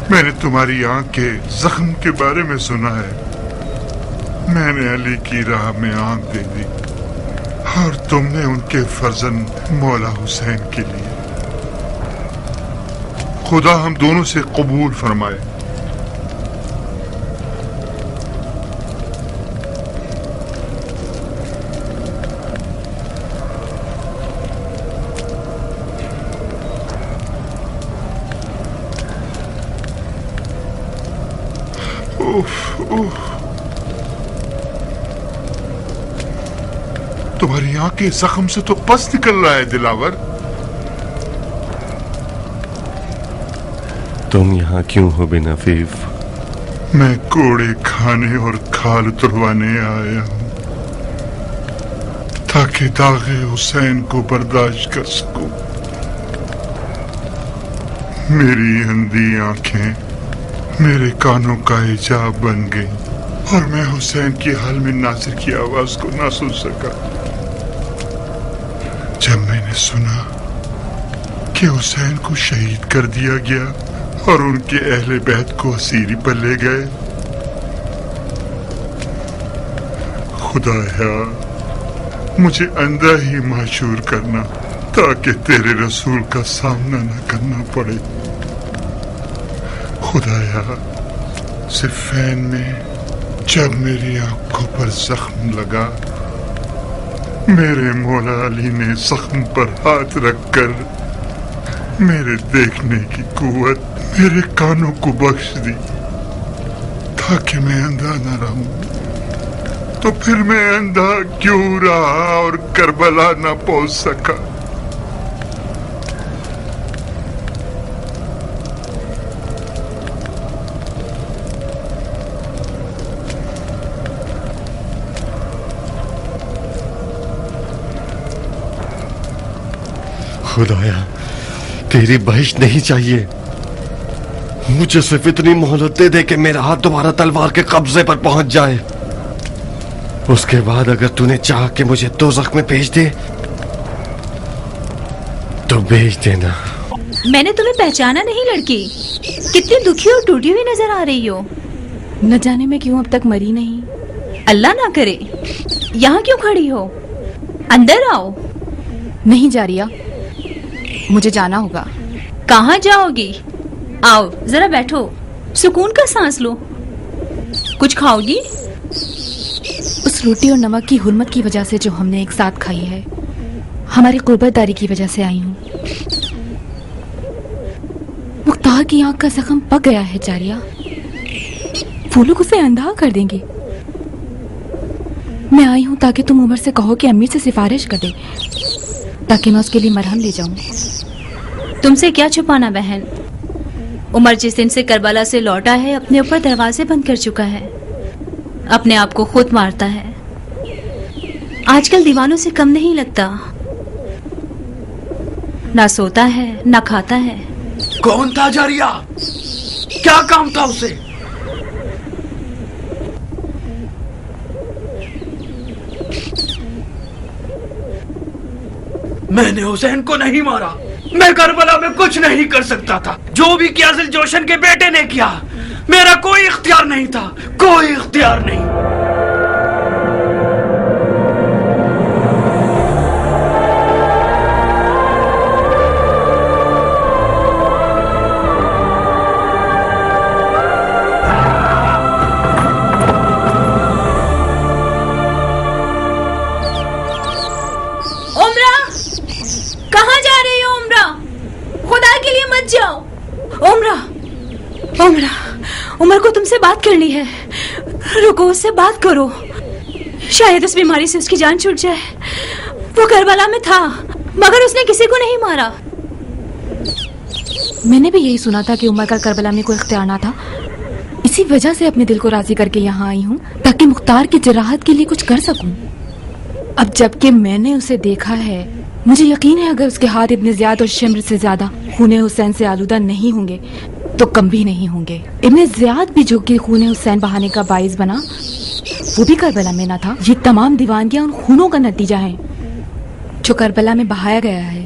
میں نے تمہاری آنکھ کے زخم کے بارے میں سنا ہے. میں نے علی کی راہ میں آنکھ دے دی اور تم نے ان کے فرزند مولا حسین کے لیے. خدا ہم دونوں سے قبول فرمائے. تمہاری آنکھ کے زخم سے تو پس نکل رہا ہے دلاور. تم یہاں کیوں ہو بن عفیف؟ میں کوڑے کھانے اور کھال اتروانے آیا ہوں تاکہ داغ حسین کو برداشت کر سکوں. میری اندھی آنکھیں میرے کانوں کا حجاب بن گئی اور میں حسین کی حال میں ناصر کی آواز کو نہ سن سکا. جب میں نے سنا کہ حسین کو شہید کر دیا گیا اور ان کے اہل بیت کو اسیری پر لے گئے، خدایا مجھے اندھا ہی معشور کرنا تاکہ تیرے رسول کا سامنا نہ کرنا پڑے. خدایا صفین میں جب میری آنکھوں پر زخم لگا، میرے مولا علی نے زخم پر ہاتھ رکھ کر میرے دیکھنے کی قوت میرے کانوں کو بخش دی تاکہ میں اندھا نہ رہوں. تو پھر میں اندھا کیوں رہا اور کربلا نہ پہنچ سکا؟ خدایا تیری بہشت نہیں چاہیے، مجھے صرف اتنی مہلت دے دے کہ میرا ہاتھ دوبارہ تلوار کے قبضے پر پہنچ جائے. اس کے بعد اگر تو نے چاہ کہ مجھے دوزخ میں بھیج دے تو بھیج دینا. میں نے تمہیں پہچانا نہیں لڑکی. کتنی دکھی اور ٹوٹی ہوئی نظر آ رہی ہو. نہ جانے میں کیوں اب تک مری نہیں. اللہ نہ کرے. یہاں کیوں کھڑی ہو؟ اندر آؤ. نہیں جاریہ، مجھے جانا ہوگا. کہاں جاؤ گی؟ آؤ ذرا بیٹھو، سکون کا سانس لو. کچھ کھاؤ گی؟ اس روٹی اور نمک کی حرمت کی وجہ سے جو ہم نے ایک ساتھ کھائی ہے، ہماری قربت داری کی وجہ سے آئی ہوں. مختار کی آنکھ کا زخم پک گیا ہے جاریہ. وہ لوگ اسے اندھا کر دیں گے. میں آئی ہوں تاکہ تم عمر سے کہو کہ امیر سے سفارش کر دے تاکہ میں اس کے لیے مرہم لے جاؤں. تم سے کیا چھپانا بہن. عمر جس دن سے کربلا سے لوٹا ہے اپنے اوپر دروازے بند کر چکا ہے، اپنے آپ کو خود مارتا ہے. آج کل دیوانوں سے کم نہیں لگتا. نہ سوتا ہے نہ کھاتا ہے. کون تھا جاریہ؟ کیا کام تھا اسے؟ میں نے حسین کو نہیں مارا. میں کربلا میں کچھ نہیں کر سکتا تھا. جو بھی کیا ذل جوشن کے بیٹے نے کیا، میرا کوئی اختیار نہیں تھا. کوئی اختیار نہیں. عمر کو تم سے بات کرنی ہے. رکو، اس سے بات کرو. شاید اس بیماری سے اس کی جان چھوٹ جائے. وہ کربلا میں تھا مگر اس نے کسی کو نہیں مارا. میں نے بھی یہی سنا تھا کہ عمر کا کربلا میں کوئی اختیار نہ تھا. اسی وجہ سے اپنے دل کو راضی کر کے یہاں آئی ہوں تاکہ مختار کی جراحت کے لیے کچھ کر سکوں. اب جب کہ میں نے اسے دیکھا ہے، مجھے یقین ہے اگر اس کے ہاتھ ابن زیاد اور شمر سے زیادہ خون حسین سے آلودہ نہیں ہوں گے تو کم بھی نہیں ہوں گے. ابن زیاد بھی جو کہ خون حسین بہانے کا باعث بنا، وہ بھی کربلا میں نہ تھا. یہ تمام دیوانگیاں ان خونوں کا نتیجہ ہیں جو کربلا میں بہایا گیا ہے.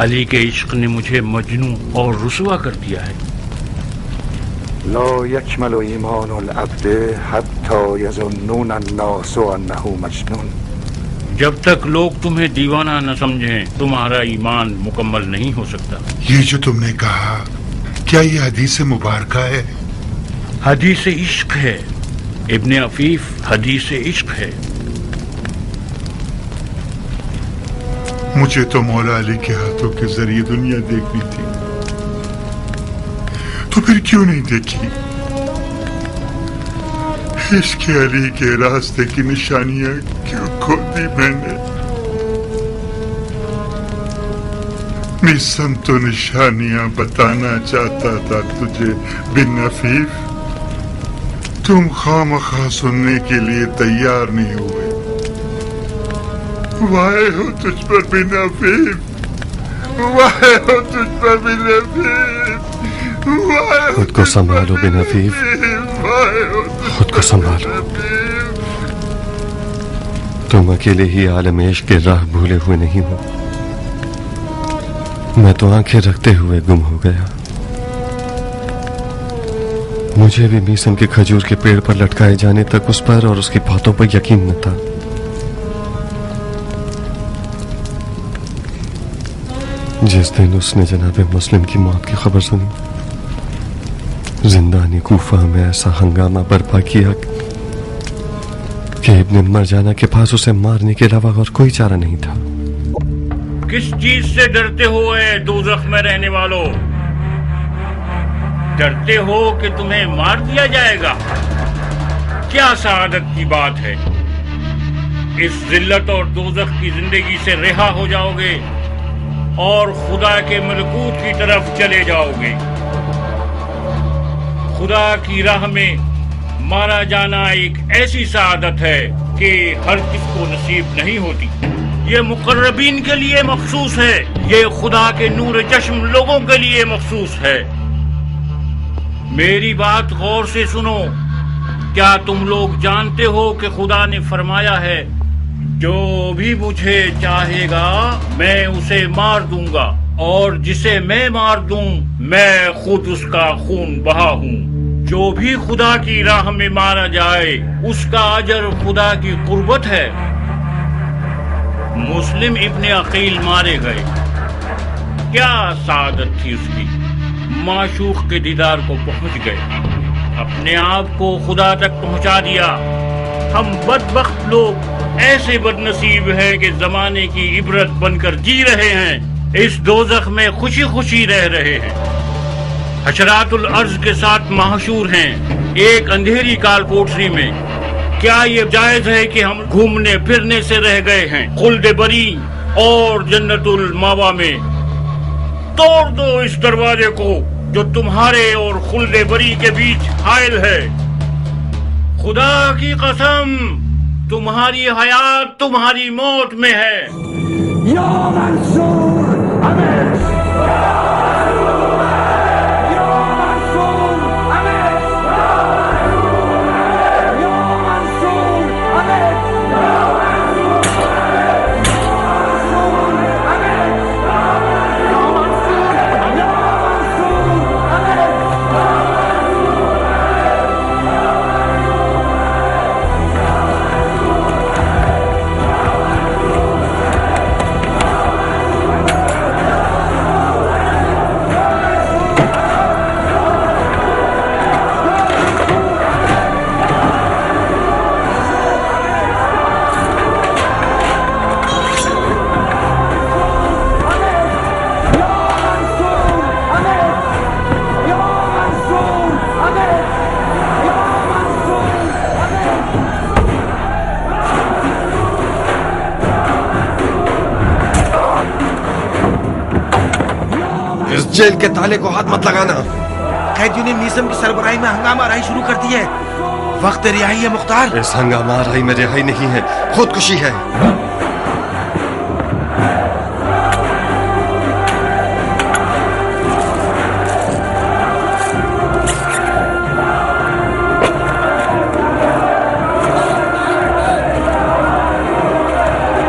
علی کے عشق نے مجھے مجنون اور رسوا کر دیا ہے. لا يكمل ایمان العبد حتی یظنون الناس انه مجنون. جب تک لوگ تمہیں دیوانہ نہ سمجھیں تمہارا ایمان مکمل نہیں ہو سکتا. یہ جو تم نے کہا کیا یہ حدیث مبارکہ ہے؟ حدیث عشق ہے ابن عفیف، حدیث عشق ہے. مجھے تو مولا علی کے ہاتھوں کے ذریعے دنیا دیکھنی تھی، تو پھر کیوں نہیں دیکھی؟ عشق علی کے راستے کی نشانیاں کیوں کھو دی میں نے؟ میں سمت و نشانیاں بتانا چاہتا تھا تجھے بن عفیف، تم خواہ سننے کے لیے تیار نہیں ہوئے. وائے ہو تجھ پر بن عفیف، وائے ہو تجھ پر بن عفیف، وائے ہو خود کو سنبھالو بن عفیف، خود کو سنبھالو. تم اکیلے ہی عالم عشق کے راہ بھولے ہوئے نہیں ہو. میں تو آنکھیں رکھتے ہوئے گم ہو گیا. مجھے بھی میسم کے کھجور کے پیڑ پر لٹکائے جانے تک اس پر اور اس کی باتوں پر یقین نہ تھا. جس دن اس نے جناب مسلم کی موت کی خبر سنی، زندانی کوفہ میں ایسا ہنگامہ برپا کیا کہ ابن مرجانہ کے پاس اسے مارنے کے علاوہ اور کوئی چارہ نہیں تھا. کس چیز سے ڈرتے ہو اے دوزخ میں رہنے والو؟ ڈرتے ہو کہ تمہیں مار دیا جائے گا؟ کیا سعادت کی بات ہے. اس ذلت اور دوزخ کی زندگی سے رہا ہو جاؤ گے اور خدا کے ملکوت کی طرف چلے جاؤ گے. خدا کی راہ میں مارا جانا ایک ایسی سعادت ہے کہ ہر کس کو نصیب نہیں ہوتی. یہ مقربین کے لیے مخصوص ہے، یہ خدا کے نور چشم لوگوں کے لیے مخصوص ہے. میری بات غور سے سنو. کیا تم لوگ جانتے ہو کہ خدا نے فرمایا ہے جو بھی مجھے چاہے گا میں اسے مار دوں گا، اور جسے میں مار دوں میں خود اس کا خون بہا ہوں. جو بھی خدا کی راہ میں مارا جائے اس کا اجر خدا کی قربت ہے. مسلم ابن عقیل مارے گئے، کیا سعادت تھی اس کی. معشوق کے دیدار کو پہنچ گئے، اپنے آپ کو خدا تک پہنچا دیا. ہم بدبخت لوگ ایسے بد نصیب ہیں کہ زمانے کی عبرت بن کر جی رہے ہیں، اس دوزخ میں خوشی خوشی رہ رہے ہیں. حشرات الارض کے ساتھ محشور ہیں ایک اندھیری کال کوٹری میں. کیا یہ جائز ہے کہ ہم گھومنے پھرنے سے رہ گئے ہیں خلد بری اور جنت الماوا میں؟ توڑ دو اس دروازے کو جو تمہارے اور خلد بری کے بیچ حائل ہے. خدا کی قسم تمہاری حیات تمہاری موت میں ہے. یا منصور امیر، جیل کے تالے کو ہاتھ مت لگانا. قیدیوں نے میسم کی سربراہی میں ہنگامہ آرائی شروع کر دی ہے. وقت رہائی ہے مختار. اس ہنگامہ آرائی میں رہائی نہیں ہے، خودکشی ہے.